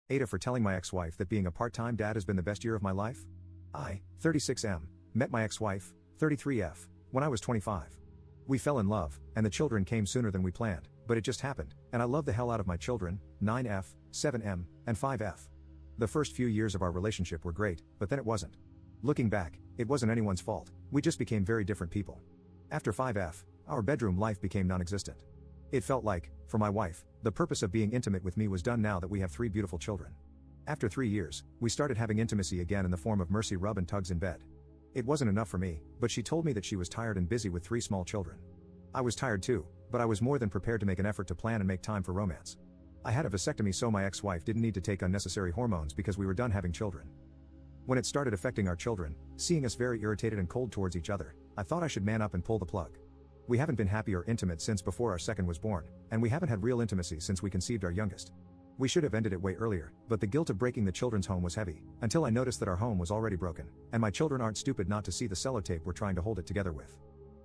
AITAH for telling my ex-wife that being a part-time dad has been the best year of my life. I, 36M, met my ex-wife, 33F, when I was 25. We fell in love, and the children came sooner than we planned, but it just happened, and I love the hell out of my children, 9F, 7M, and 5F. The first few years of our relationship were great, but then it wasn't. Looking back, it wasn't anyone's fault, we just became very different people. After 5F, our bedroom life became non-existent. It felt like, for my wife, the purpose of being intimate with me was done now that we have 3 beautiful children. After 3 years, we started having intimacy again in the form of mercy rub and tugs in bed. It wasn't enough for me, but she told me that she was tired and busy with 3 small children. I was tired too, but I was more than prepared to make an effort to plan and make time for romance. I had a vasectomy so my ex-wife didn't need to take unnecessary hormones because we were done having children. When it started affecting our children, seeing us very irritated and cold towards each other, I thought I should man up and pull the plug. We haven't been happy or intimate since before our second was born, and we haven't had real intimacy since we conceived our youngest. We should have ended it way earlier, but the guilt of breaking the children's home was heavy, until I noticed that our home was already broken, and my children aren't stupid not to see the sellotape we're trying to hold it together with.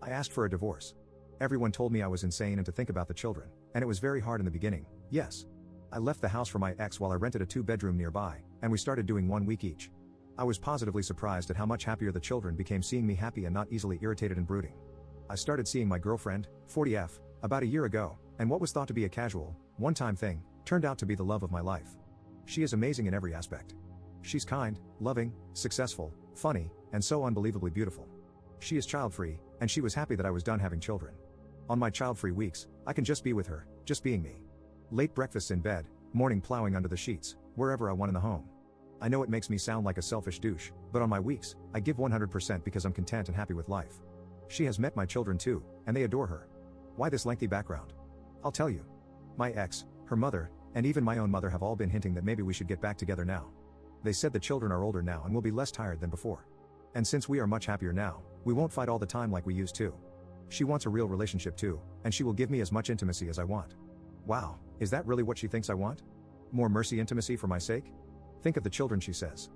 I asked for a divorce. Everyone told me I was insane and to think about the children, and it was very hard in the beginning, yes. I left the house for my ex while I rented a 2-bedroom nearby, and we started doing 1 week each. I was positively surprised at how much happier the children became seeing me happy and not easily irritated and brooding. I started seeing my girlfriend, 40F, about a year ago, and what was thought to be a casual, one-time thing, turned out to be the love of my life. She is amazing in every aspect. She's kind, loving, successful, funny, and so unbelievably beautiful. She is child-free, and she was happy that I was done having children. On my child-free weeks, I can just be with her, just being me. Late breakfasts in bed, morning plowing under the sheets, wherever I want in the home. I know it makes me sound like a selfish douche, but on my weeks, I give 100% because I'm content and happy with life. She has met my children too, and they adore her. Why this lengthy background? I'll tell you. My ex, her mother, and even my own mother have all been hinting that maybe we should get back together now. They said the children are older now and will be less tired than before. And since we are much happier now, we won't fight all the time like we used to. She wants a real relationship too, and she will give me as much intimacy as I want. Wow, is that really what she thinks I want? More mercy intimacy for my sake? Think of the children, she says.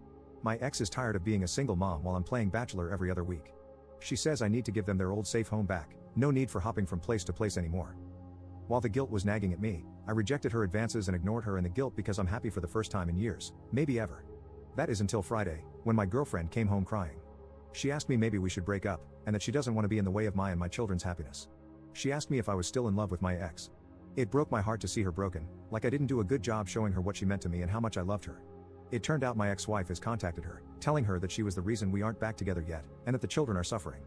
My ex is tired of being a single mom while I'm playing bachelor every other week. She says I need to give them their old safe home back, no need for hopping from place to place anymore. While the guilt was nagging at me, I rejected her advances and ignored her and the guilt because I'm happy for the first time in years, maybe ever. That is until Friday, when my girlfriend came home crying. She asked me maybe we should break up, and that she doesn't want to be in the way of my and my children's happiness. She asked me if I was still in love with my ex. It broke my heart to see her broken, like I didn't do a good job showing her what she meant to me and how much I loved her. It turned out my ex-wife has contacted her, telling her that she was the reason we aren't back together yet, and that the children are suffering.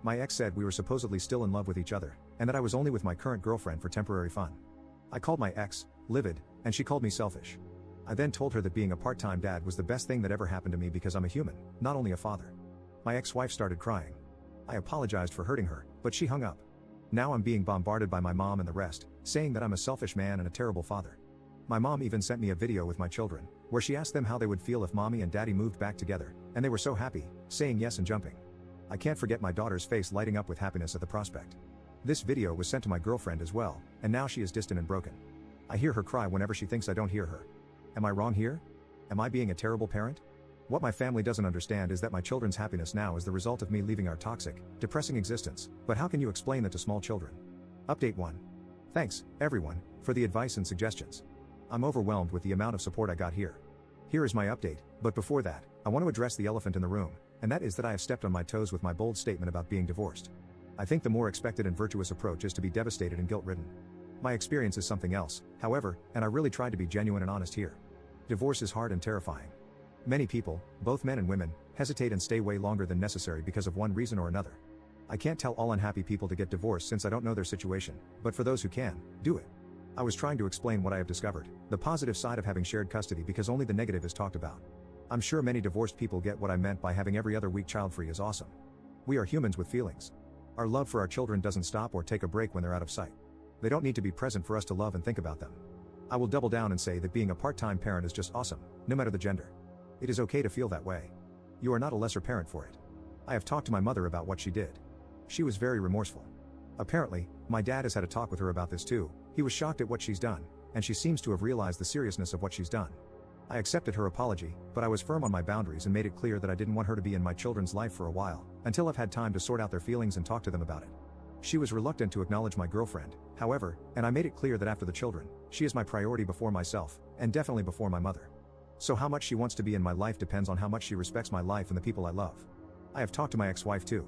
My ex said we were supposedly still in love with each other, and that I was only with my current girlfriend for temporary fun. I called my ex, livid, and she called me selfish. I then told her that being a part-time dad was the best thing that ever happened to me because I'm a human, not only a father. My ex-wife started crying. I apologized for hurting her, but she hung up. Now I'm being bombarded by my mom and the rest, saying that I'm a selfish man and a terrible father. My mom even sent me a video with my children, where she asked them how they would feel if mommy and daddy moved back together, and they were so happy, saying yes and jumping. I can't forget my daughter's face lighting up with happiness at the prospect. This video was sent to my girlfriend as well, and now she is distant and broken. I hear her cry whenever she thinks I don't hear her. Am I wrong here? Am I being a terrible parent? What my family doesn't understand is that my children's happiness now is the result of me leaving our toxic, depressing existence, but how can you explain that to small children? Update 1. Thanks, everyone, for the advice and suggestions. I'm overwhelmed with the amount of support I got here. Here is my update, but before that, I want to address the elephant in the room, and that is that I have stepped on my toes with my bold statement about being divorced. I think the more expected and virtuous approach is to be devastated and guilt-ridden. My experience is something else, however, and I really tried to be genuine and honest here. Divorce is hard and terrifying. Many people, both men and women, hesitate and stay way longer than necessary because of one reason or another. I can't tell all unhappy people to get divorced since I don't know their situation, but for those who can, do it. I was trying to explain what I have discovered, the positive side of having shared custody because only the negative is talked about. I'm sure many divorced people get what I meant by having every other week child-free is awesome. We are humans with feelings. Our love for our children doesn't stop or take a break when they're out of sight. They don't need to be present for us to love and think about them. I will double down and say that being a part-time parent is just awesome, no matter the gender. It is okay to feel that way. You are not a lesser parent for it. I have talked to my mother about what she did. She was very remorseful. Apparently, my dad has had a talk with her about this too. He was shocked at what she's done, and she seems to have realized the seriousness of what she's done. I accepted her apology, but I was firm on my boundaries and made it clear that I didn't want her to be in my children's life for a while, until I've had time to sort out their feelings and talk to them about it. She was reluctant to acknowledge my girlfriend, however, and I made it clear that after the children, she is my priority before myself, and definitely before my mother. So how much she wants to be in my life depends on how much she respects my life and the people I love. I have talked to my ex-wife too.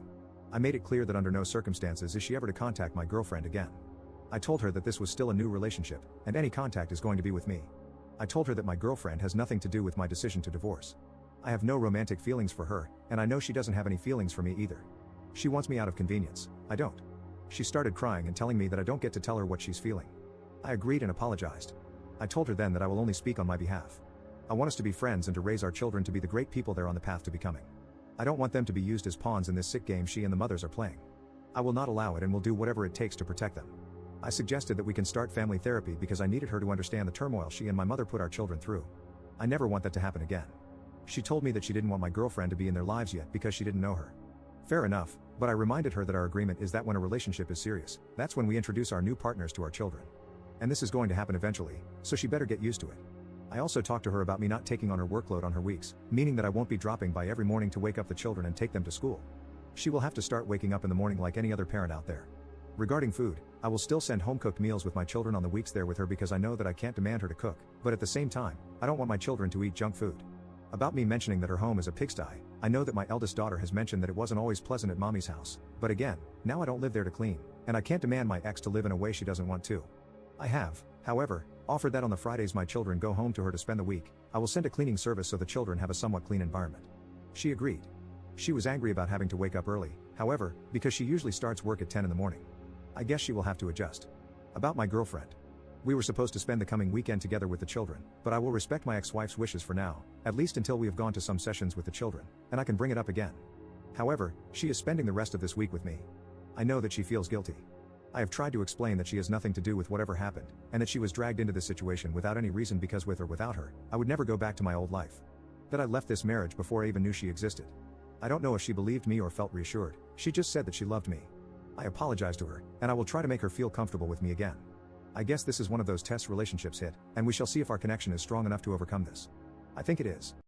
I made it clear that under no circumstances is she ever to contact my girlfriend again. I told her that this was still a new relationship, and any contact is going to be with me. I told her that my girlfriend has nothing to do with my decision to divorce. I have no romantic feelings for her, and I know she doesn't have any feelings for me either. She wants me out of convenience, I don't. She started crying and telling me that I don't get to tell her what she's feeling. I agreed and apologized. I told her then that I will only speak on my behalf. I want us to be friends and to raise our children to be the great people they're on the path to becoming. I don't want them to be used as pawns in this sick game she and the mothers are playing. I will not allow it and will do whatever it takes to protect them. I suggested that we can start family therapy because I needed her to understand the turmoil she and my mother put our children through. I never want that to happen again. She told me that she didn't want my girlfriend to be in their lives yet because she didn't know her. Fair enough, but I reminded her that our agreement is that when a relationship is serious, that's when we introduce our new partners to our children. And this is going to happen eventually, so she better get used to it. I also talked to her about me not taking on her workload on her weeks, meaning that I won't be dropping by every morning to wake up the children and take them to school. She will have to start waking up in the morning like any other parent out there. Regarding food, I will still send home-cooked meals with my children on the weeks there with her because I know that I can't demand her to cook, but at the same time, I don't want my children to eat junk food. About me mentioning that her home is a pigsty, I know that my eldest daughter has mentioned that it wasn't always pleasant at mommy's house, but again, now I don't live there to clean, and I can't demand my ex to live in a way she doesn't want to. I have, however, offered that on the Fridays my children go home to her to spend the week, I will send a cleaning service so the children have a somewhat clean environment. She agreed. She was angry about having to wake up early, however, because she usually starts work at 10 in the morning. I guess she will have to adjust. About my girlfriend. We were supposed to spend the coming weekend together with the children, but I will respect my ex-wife's wishes for now, at least until we have gone to some sessions with the children, and I can bring it up again. However, she is spending the rest of this week with me. I know that she feels guilty. I have tried to explain that she has nothing to do with whatever happened, and that she was dragged into this situation without any reason because with or without her, I would never go back to my old life. That I left this marriage before I even knew she existed. I don't know if she believed me or felt reassured, she just said that she loved me. I apologized to her, and I will try to make her feel comfortable with me again. I guess this is one of those test relationships hit, and we shall see if our connection is strong enough to overcome this. I think it is.